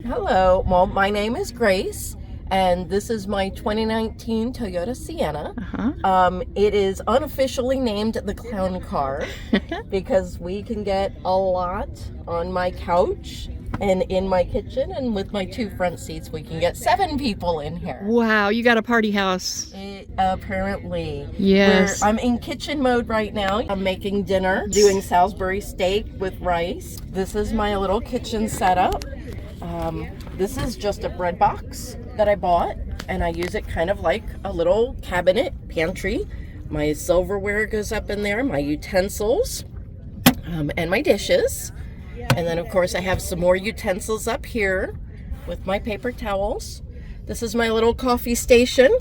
Hello, well, my name is Grace, and this is my 2019 Toyota Sienna. It is unofficially named the clown car because we can get a lot on my couch and in my kitchen, and with my two front seats we can get 7 people in here. Wow, you got a party house. Apparently. Yes. I'm in kitchen mode right now. I'm making dinner, doing Salisbury steak with rice. This is my little kitchen setup. This is just a bread box that I bought, and I use it kind of like a little cabinet pantry. My silverware goes up in there, my utensils, and my dishes. And then of course I have some more utensils up here with my paper towels. This is my little coffee station.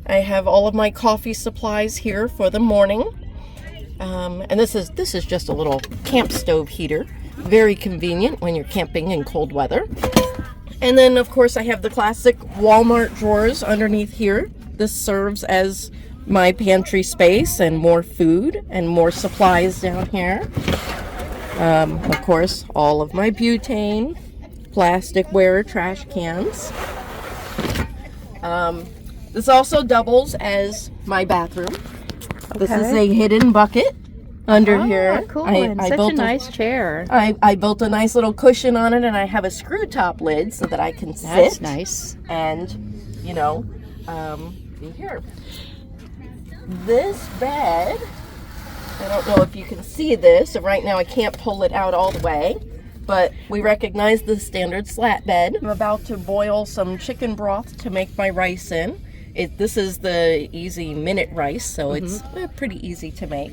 I have all of my coffee supplies here for the morning. And this is just a little camp stove heater. Very convenient when you're camping in cold weather. And then of course I have the classic Walmart drawers underneath here. This serves as my pantry space and more food and more supplies down here. Of course, all of my butane, plasticware, trash cans. This also doubles as my bathroom. Okay. This is a hidden bucket under here. Cool. I built a nice chair. I built a nice little cushion on it, and I have a screw top lid so that I can sit. That's nice. And, be here. This bed, I don't know if you can see this. So right now I can't pull it out all the way, but we recognize the standard slat bed. I'm about to boil some chicken broth to make my rice in. This is the easy minute rice, so it's pretty easy to make.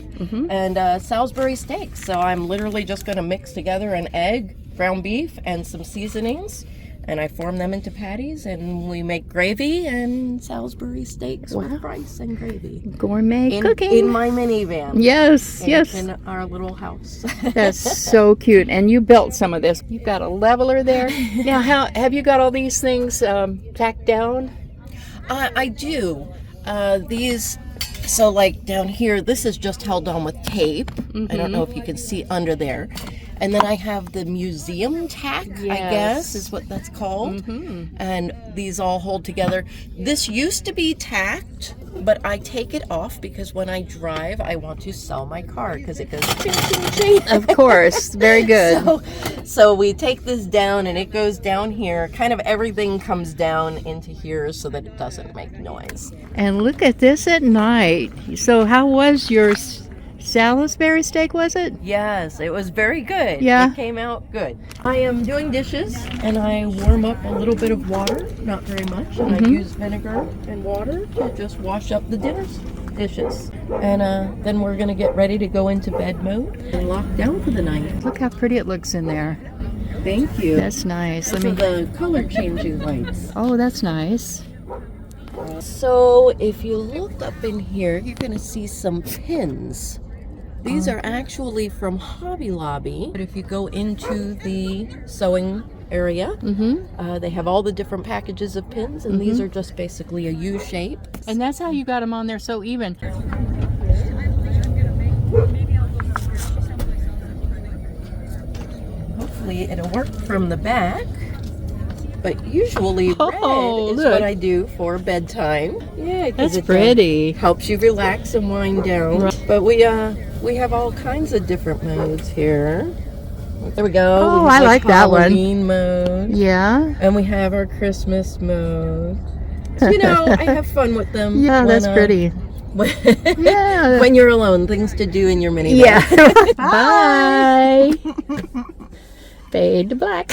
And Salisbury steak. So I'm literally just going to mix together an egg, ground beef, and some seasonings. And I form them into patties, and we make gravy and Salisbury steaks with rice and gravy. Gourmet cooking. In my minivan. Yes, yes. In our little house. That's so cute. And you built some of this. You've got a leveler there. Now, how have you got all these things tacked down? I do. So like down here, this is just held on with tape. I don't know if you can see under there. And then I have the museum tack, I guess is what that's called. And these all hold together. This used to be tacked, but I take it off because when I drive, I want to sell my car because it goes ching, ching, ching. Of course. Very good. So we take this down and it goes down here. Kind of everything comes down into here so that it doesn't make noise. And look at this at night. So how was your Salisbury steak, was it? Yes, it was very good. Yeah. It came out good. I am doing dishes, and I warm up a little bit of water, not very much, and I use vinegar and water to just wash up the dishes. And then we're going to get ready to go into bed mode and lock down for the night. Look how pretty it looks in there. Thank you. That's nice. Those are the color changing lights. Oh, that's nice. So if you look up in here, you're going to see some pins. These are actually from Hobby Lobby. But if you go into the sewing area, they have all the different packages of pins, and these are just basically a U shape. And that's how you got them on there so even. Hopefully it'll work from the back. But usually red is what I do for bedtime. Yeah, that's pretty. Helps you relax and wind down. Right. But we have all kinds of different modes here. There we go. Oh, I like that one. Halloween mode. Yeah. And we have our Christmas mode. So, I have fun with them. Yeah, that's pretty. Yeah. When you're alone, things to do in your minivan. Yeah. Bye. Fade to black.